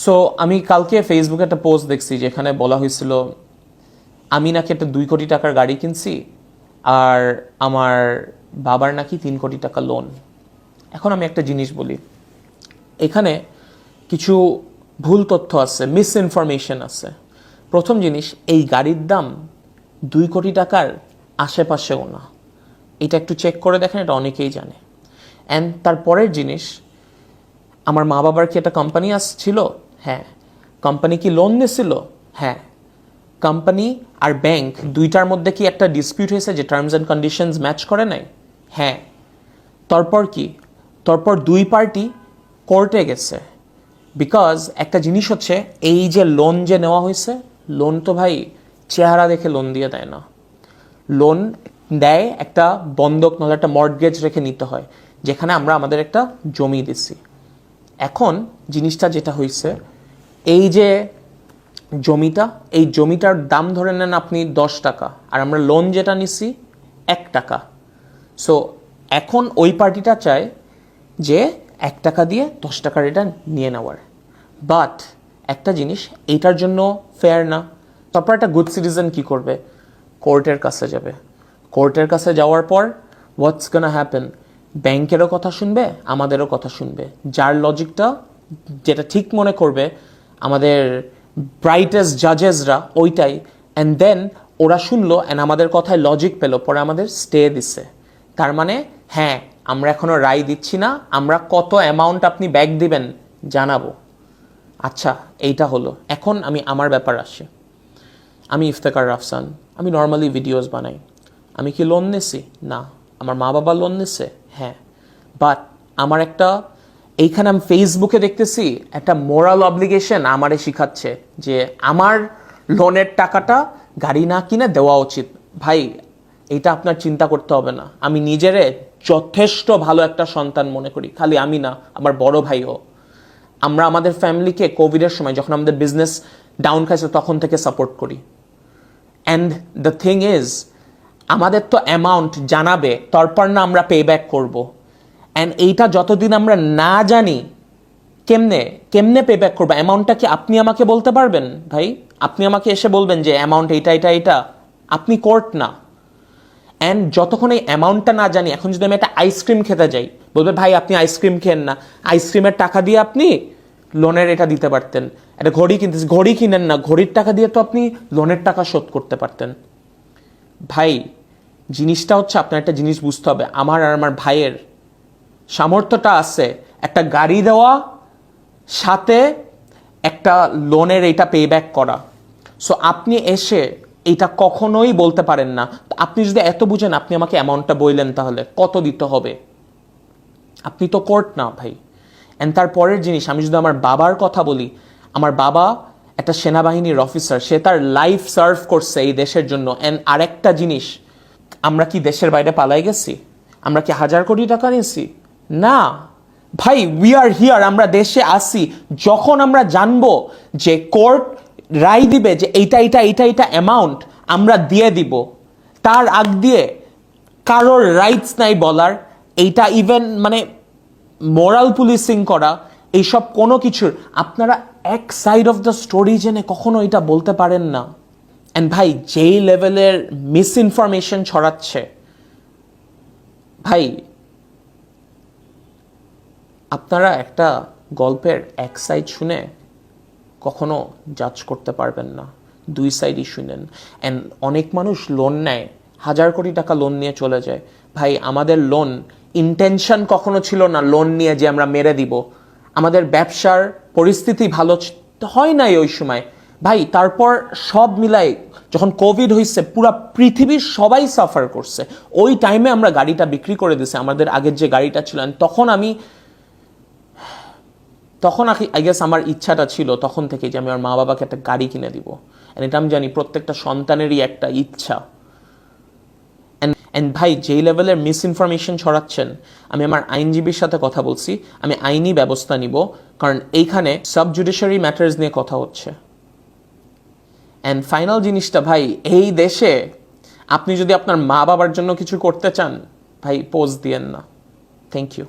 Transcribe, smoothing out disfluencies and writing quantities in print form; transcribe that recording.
So আমি কালকে ফেসবুকে একটা পোস্ট দেখছি যেখানে বলা হয়েছিল আমি নাকি একটা 2 কোটি টাকার গাড়ি কিনছি আর আমার বাবার নাকি 3 কোটি টাকা লোন। এখন আমি একটা জিনিস বলি, এখানে কিছু ভুল তথ্য আছে, মিস ইনফরমেশন আছে। প্রথম জিনিস, এই গাড়ির দাম 2 কোটি টাকার আশেপাশেও না, এটা একটু চেক করে দেখেন, এটা অনেকেই জানে। অ্যান্ড তারপরের জিনিস, আমার মা বাবার কি একটা কোম্পানি ছিল? হ্যাঁ। কোম্পানি কি লোন নিয়েছিল? হ্যাঁ। কোম্পানি আর ব্যাংক দুইটার মধ্যে কি একটা ডিসপিউট হয়েছে যে টার্মস অ্যান্ড কন্ডিশনস ম্যাচ করে নাই? হ্যাঁ। তারপর কি? তারপর দুই পার্টি কোর্টে গেছে। বিকজ একটা জিনিস হচ্ছে, এই যে লোন যে নেওয়া হয়েছে, লোন তো ভাই চেহারা দেখে লোন দিয়ে দেয় না। লোন দেয় একটা বন্ধক, নাহলে একটা মর্টগেজ রেখে নিতে হয়, যেখানে আমরা আমাদের একটা জমি দিছি। এখন জিনিসটা যেটা হয়েছে, এই যে জমিটা, এই জমিটার দাম ধরে নেন আপনি 10 টাকা, আর আমরা লোন যেটা নিছি 1 টাকা। সো এখন ওই পার্টিটা চায় যে 1 টাকা দিয়ে 10 টাকা রিটার্ন নিয়ে নেওয়ার। বাট একটা জিনিস, এইটার জন্য ফেয়ার না। তারপর একটা গুড সিটিজেন কি করবে? কোর্টের কাছে যাবে। কোর্টের কাছে যাওয়ার পর হোয়াটস গোনা হ্যাপেন? ব্যাংকেরও কথা শুনবে, আমাদেরও কথা শুনবে। যার লজিকটা যেটা ঠিক মনে করবে, আমাদের ব্রাইটেস্ট জাজেসরা ওইটাই। অ্যান্ড দেন ওরা শুনলো, অ্যান্ড আমাদের কথায় লজিক পেলো, পরে আমাদের স্টে দিছে। তার মানে হ্যাঁ, আমরা এখনো রায় দিচ্ছি না, আমরা কত অ্যামাউন্ট আপনি ব্যাক দিবেন জানাবো। আচ্ছা, এইটা হলো। এখন আমি আমার ব্যাপার আসি। আমি ইফতেখার রাফসান, আমি নর্মালি ভিডিওস বানাই। আমি কি লোন নিছি? না। আমার মা বাবা লোন নিছে? হ্যাঁ। বাট আমার একটা, এইখানে আমি ফেসবুকে দেখতেছি একটা মোরাল অব্লিগেশন আমারে শিখাচ্ছে যে আমার লোনের টাকাটা গাড়ি না কিনে দেওয়া উচিত। ভাই, এইটা আপনার চিন্তা করতে হবে না। আমি নিজেরে যথেষ্ট ভালো একটা সন্তান মনে করি। খালি আমি না, আমার বড় ভাইও। আমরা আমাদের ফ্যামিলিকে কোভিডের সময়, যখন আমাদের বিজনেস ডাউন খাইছে, তখন থেকে সাপোর্ট করি। অ্যান্ড দ্য থিং ইজ, আমাদের তো অ্যামাউন্ট জানাবে, তারপর না আমরা পে ব্যাক করবো। অ্যান্ড এইটা যতদিন আমরা না জানি, কেমনে পে ব্যাক করবো? অ্যামাউন্টটা কি আপনি আমাকে বলতে পারবেন? ভাই, আপনি আমাকে এসে বলবেন যে অ্যামাউন্ট এইটা? আপনি কোর্ট না। অ্যান্ড যতক্ষণ এই অ্যামাউন্টটা না জানি, এখন যদি আমি একটা আইসক্রিম খেতে যাই, বলবে ভাই আপনি আইসক্রিম খেন না, আইসক্রিমের টাকা দিয়ে আপনি লোনের এটা দিতে পারতেন। একটা ঘড়ি কিনতেছি, ঘড়ি কিনেন না, ঘড়ির টাকা দিয়ে তো আপনি লোনের টাকা শোধ করতে পারতেন। ভাই, জিনিসটা হচ্ছে, আপনার একটা জিনিস বুঝতে হবে, আমার আর আমার ভাইয়ের সামর্থ্যটা আছে একটা গাড়ি দেওয়া, সাথে একটা লোনের এইটা পে ব্যাক করা। সো আপনি এসে এইটা কখনোই বলতে পারেন না। আপনি যদি এত বুঝেন, আপনি আমাকে অ্যামাউন্টটা বললেন, তাহলে কত দিতে হবে? আপনি তো কোর্ট না ভাই। অ্যান্ড তারপরের জিনিস, আমি যদি আমার বাবার কথা বলি, আমার বাবা একটা সেনাবাহিনীর অফিসার, সে তার লাইফ সার্ভ করছে এই দেশের জন্য। অ্যান্ড আরেকটা জিনিস, আমরা কি দেশের বাইরে পালাই গেছি? আমরা কি 1000 কোটি টাকা নিয়েছি? না ভাই, উই আর হিয়ার। আমরা দেশে আসি যখন আমরা জানবো যে কোর্ট রায় দিবে যে এইটা অ্যামাউন্ট আমরা দিয়ে দিব। তার আগ দিয়ে কারোর রাইটস নাই বলার। এইটা ইভেন মানে মোরাল পুলিশিং করা, এইসব কোনো কিছুর আপনারা এক সাইড অফ দ্য স্টোরি জেনে কখনো এটা বলতে পারেন না। অ্যান্ড ভাই, যেই লেভেলের মিস ইনফরমেশন ছড়াচ্ছে, ভাই আপনারা একটা গল্পের এক সাইড শুনে কখনো জাজ করতে পারবেন না, 2 সাইডই শুনেন। অ্যান্ড অনেক মানুষ লোন নেয়, 1000 কোটি টাকা লোন নিয়ে চলে যায়। ভাই, আমাদের লোন ইন্টেনশন কখনো ছিল না লোন নিয়ে যে আমরা মেরে দিব। আমাদের ব্যবসার পরিস্থিতি ভালো হয় নাই ওই সময় ভাই। তারপর সব মিলাই যখন কোভিড হয়েছে, পুরো পৃথিবীর সবাই সাফার করছে। ওই টাইমে আমরা গাড়িটা বিক্রি করে দিছি, আমাদের আগের যে গাড়িটা ছিল। তখন আই গেস আমার ইচ্ছাটা ছিল তখন থেকে যে আমি আমার মা বাবাকে একটা গাড়ি কিনে দিব। এটা আমি জানি প্রত্যেকটা সন্তানেরই একটা ইচ্ছা। অ্যান্ড ভাই, যেই লেভেলের মিস ইনফরমেশন ছড়াচ্ছেন, আমি আমার আইনজীবীর সাথে কথা বলছি, আমি আইনি ব্যবস্থা নিব। কারণ এইখানে সাব জুডিশিয়ারি ম্যাটার্স নিয়ে কথা হচ্ছে। অ্যান্ড ফাইনাল জিনিসটা ভাই, এই দেশে আপনি যদি আপনার মা বাবার জন্য কিছু করতে চান, ভাই পোজ দিয়েন না। Thank you.